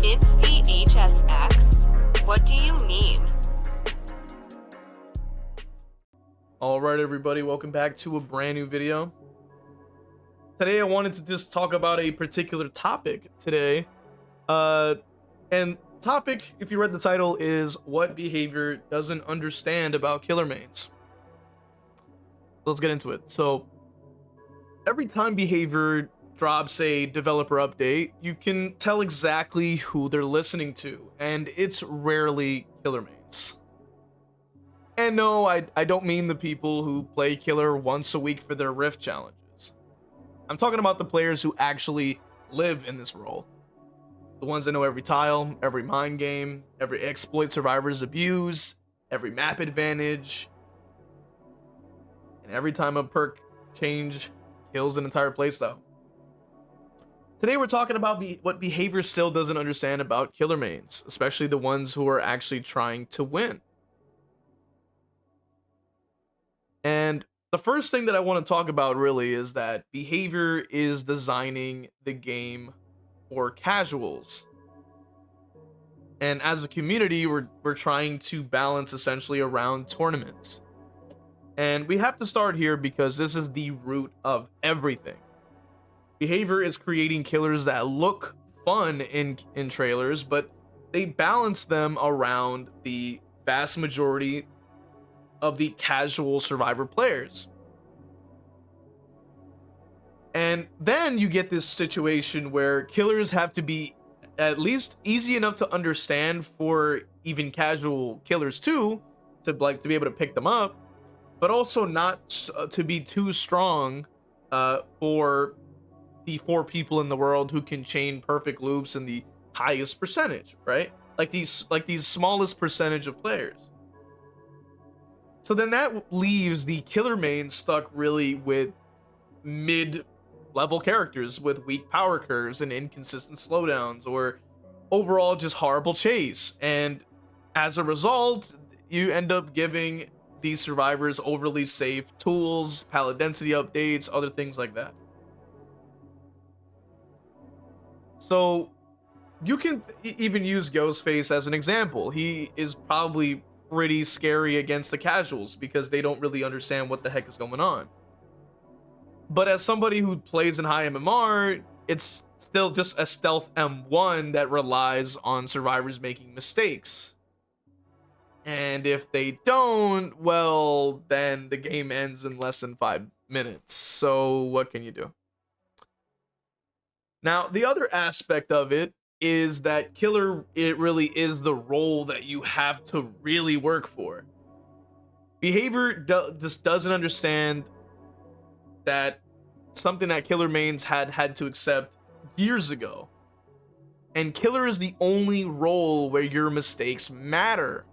It's v.h.s.x. What do you mean? Alright everybody, welcome back to a brand new video. Today I wanted to just talk about a particular topic today. And topic, if you read the title, is what behavior doesn't understand about killer mains. Let's get into it. So every time behavior drops a developer update, you can tell exactly who they're listening to, and it's rarely killer mains. And no, I don't mean the people who play killer once a week for their rift challenges. I'm talking about the players who actually live in this role. The ones that know every tile, every mind game, every exploit survivors abuse, every map advantage, and every time a perk change kills an entire playstyle. Today we're talking about what behavior still doesn't understand about killer mains, especially the ones who are actually trying to win. And the first thing that I want to talk about really is that behavior is designing the game for casuals. And as a community, we're trying to balance essentially around tournaments. And we have to start here because this is the root of everything. Behavior is creating killers that look fun in trailers, but they balance them around the vast majority of the casual survivor players. And then you get this situation where killers have to be at least easy enough to understand for even casual killers too, to be able to pick them up, but also not to be too strong for the 4 people in the world who can chain perfect loops in the highest percentage, right? Like these smallest percentage of players. So then that leaves the killer main stuck really with mid-level characters with weak power curves and inconsistent slowdowns, or overall just horrible chase. And as a result, you end up giving these survivors overly safe tools, pallet density updates, other things like that. So you can even use Ghostface as an example. He is probably pretty scary against the casuals because they don't really understand what the heck is going on. But as somebody who plays in high MMR, it's still just a stealth M1 that relies on survivors making mistakes. And if they don't, well, then the game ends in less than 5 minutes. So what can you do? Now, the other aspect of it is that killer, it really is the role that you have to really work for. Behavior just doesn't understand that something that killer mains had to accept years ago. And killer is the only role where your mistakes matter.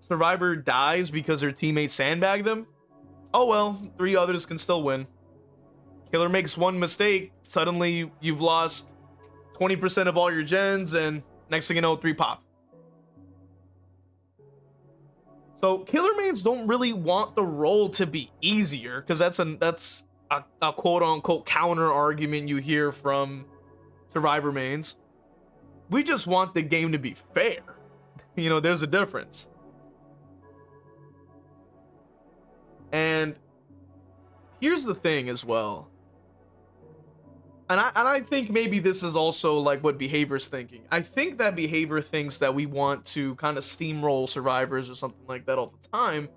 Survivor dies because their teammates sandbag them. Oh well, 3 others can still win. Killer makes 1 mistake, suddenly you've lost 20% of all your gens, and next thing you know, 3 pop. So killer mains don't really want the role to be easier, because that's a quote-unquote counter argument you hear from survivor mains. We just want the game to be fair. You know, there's a difference. And here's the thing as well. And I think maybe this is also like what behavior's thinking. I think that behavior thinks that we want to kind of steamroll survivors or something like that all the time.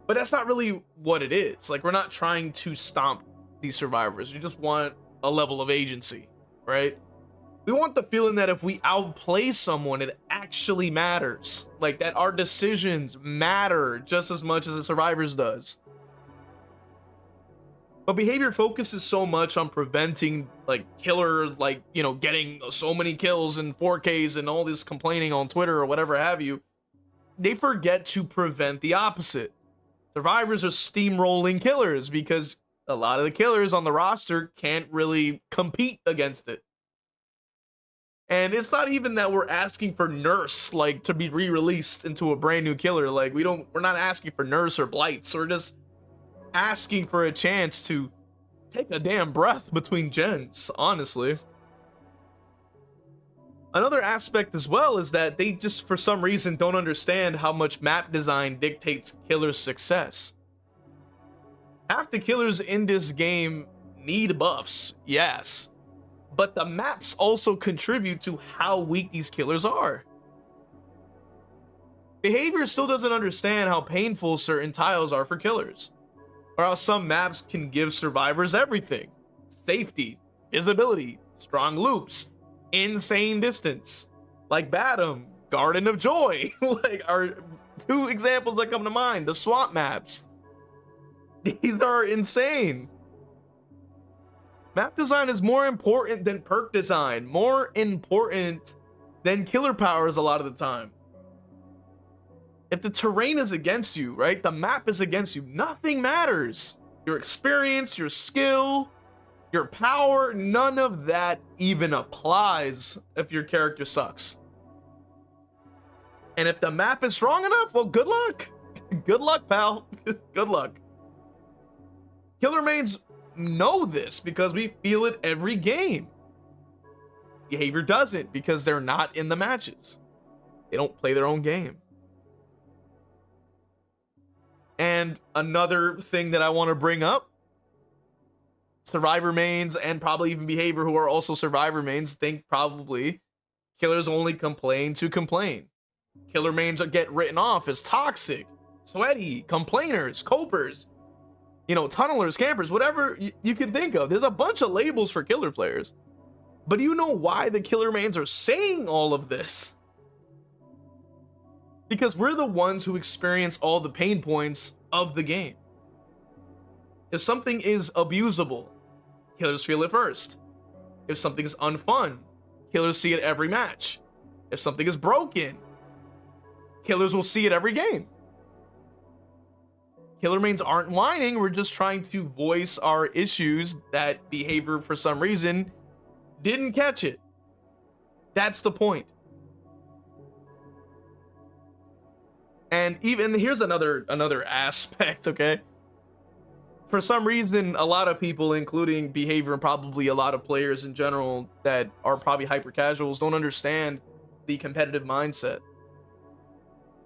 But that's not really what it is. Like, we're not trying to stomp these survivors. We just want a level of agency, right? We want the feeling that if we outplay someone, it actually matters. Like, that our decisions matter just as much as the survivors does. But behavior focuses so much on preventing like killer, like, you know, getting so many kills and 4Ks and all this complaining on Twitter or whatever have you. They forget to prevent the opposite. Survivors are steamrolling killers because a lot of the killers on the roster can't really compete against it. And it's not even that we're asking for Nurse like to be re-released into a brand new killer. Like, we're not asking for Nurse or Blights. We're just asking for a chance to take a damn breath between gens, honestly. Another aspect as well is that they just for some reason don't understand how much map design dictates killers' success. Half the killers in this game need buffs, yes, but the maps also contribute to how weak these killers are. Behavior still doesn't understand how painful certain tiles are for killers, or how some maps can give survivors everything: safety, visibility, strong loops, insane distance, like Batum, Garden of Joy, like are two examples that come to mind. The swamp maps, these are insane. Map design is more important than perk design, more important than killer powers a lot of the time. If the terrain is against you, right, the map is against you, nothing matters. Your experience, your skill, your power, none of that even applies if your character sucks. And if the map is strong enough, well, good luck. Good luck, pal. Good luck. Killer mains know this because we feel it every game. Behavior doesn't, because they're not in the matches. They don't play their own game. And another thing that I want to bring up, survivor mains and probably even behavior who are also survivor mains think probably killers only complain to complain. Killer mains get written off as toxic, sweaty, complainers, copers, you know, tunnelers, campers, whatever you can think of. There's a bunch of labels for killer players. But do you know why the killer mains are saying all of this? Because we're the ones who experience all the pain points of the game. If something is abusable, killers feel it first. If something is unfun, killers see it every match. If something is broken, killers will see it every game. Killer mains aren't whining, we're just trying to voice our issues that behavior for some reason didn't catch it. That's the point. And even here's another aspect, okay? For some reason, a lot of people, including behavior and probably a lot of players in general that are probably hyper casuals, don't understand the competitive mindset,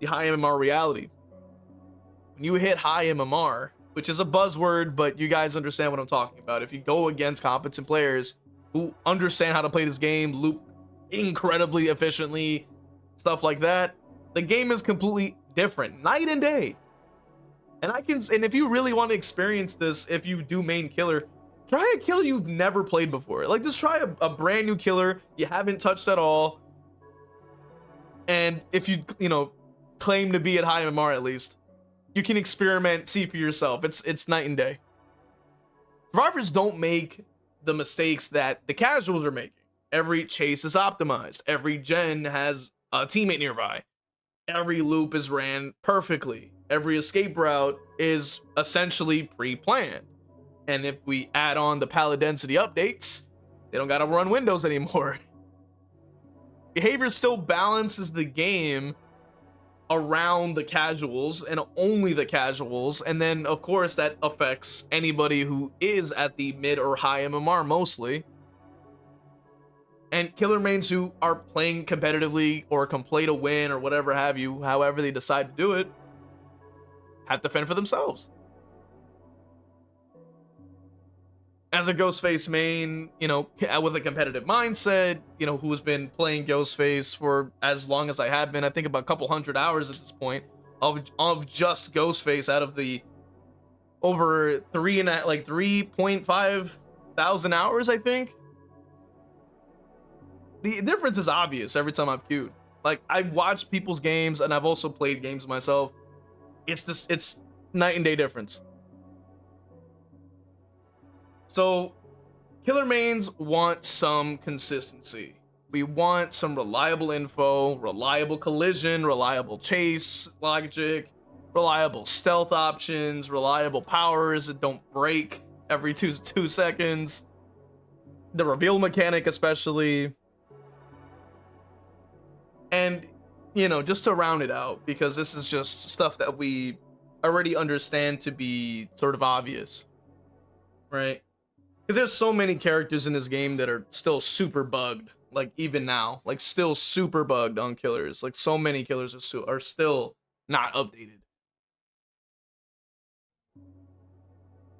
the high MMR reality. When you hit high MMR, which is a buzzword, but you guys understand what I'm talking about. If you go against competent players who understand how to play this game, loop incredibly efficiently, stuff like that, the game is completely different, night and day. And if you really want to experience this, if you do main killer, try a killer you've never played before. Like, just try a brand new killer you haven't touched at all. And if you claim to be at high MMR, at least you can experiment, see for yourself. It's night and day. Survivors don't make the mistakes that the casuals are making. Every chase is optimized. Every gen has a teammate nearby. Every loop is ran perfectly. Every escape route is essentially pre-planned. And if we add on the pallet density updates, they don't gotta run windows anymore. Behavior still balances the game around the casuals and only the casuals. And then, of course, that affects anybody who is at the mid or high MMR mostly. And killer mains who are playing competitively or can play to win or whatever have you, however they decide to do it, have to fend for themselves. As a Ghostface main, with a competitive mindset, who has been playing Ghostface for as long as I have been, I think about a couple hundred hours at this point of just Ghostface out of the over 3.5 thousand hours, I think. The difference is obvious every time I've queued. Like, I've watched people's games and I've also played games myself. It's night and day difference. So killer mains want some consistency. We want some reliable info, reliable collision, reliable chase logic, reliable stealth options, reliable powers that don't break every two seconds. The reveal mechanic especially. And, just to round it out, because this is just stuff that we already understand to be sort of obvious, right? Because there's so many characters in this game that are still super bugged. like even now, like still super bugged on killers. Like so many killers are still not updated.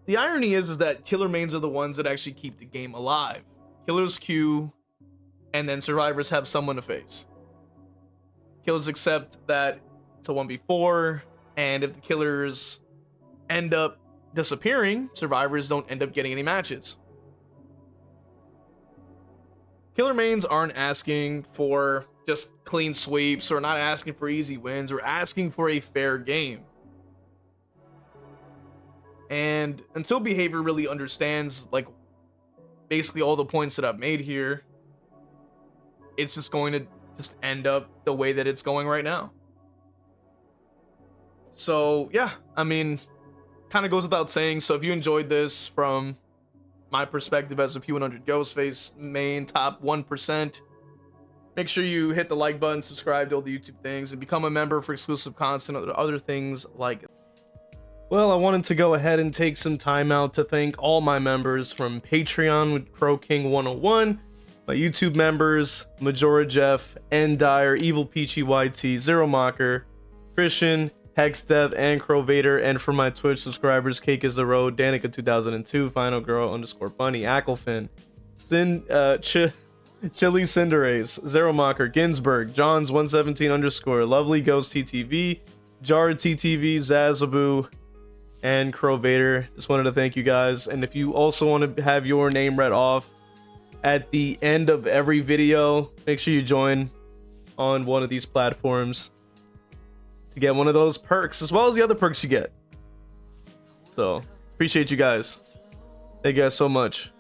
The irony is that killer mains are the ones that actually keep the game alive. Killers queue, and then survivors have someone to face. Killers accept that it's a 1v4, and if the killers end up disappearing, survivors don't end up getting any matches. Killer mains aren't asking for just clean sweeps or not asking for easy wins. We're asking for a fair game. And until behavior really understands like basically all the points that I've made here, it's just going to just end up the way that it's going right now. So yeah, I mean, kind of goes without saying. So if you enjoyed this from my perspective as a P100 Ghostface main top 1%, make sure you hit the like button, subscribe to all the YouTube things, and become a member for exclusive content and other things like it. Well, I wanted to go ahead and take some time out to thank all my members from Patreon with Crow King 101, my YouTube members, Majora Jeff, Endire, Evil Peachy YT, Zero Mocker, Christian, Hexdev, and Crow Vader, and for my Twitch subscribers, Cake is the Road, Danica 2002, Final Girl _ Bunny, Acklefin, Chili Cinderace, Zero Mocker, Ginsburg, Johns 117 _ Lovely Ghost TTV, Jar TTV, Zazaboo, and Crow Vader. Just wanted to thank you guys. And if you also want to have your name read off at the end of every video, make sure you join on one of these platforms to get one of those perks as well as the other perks you get. So appreciate you guys. Thank you guys so much.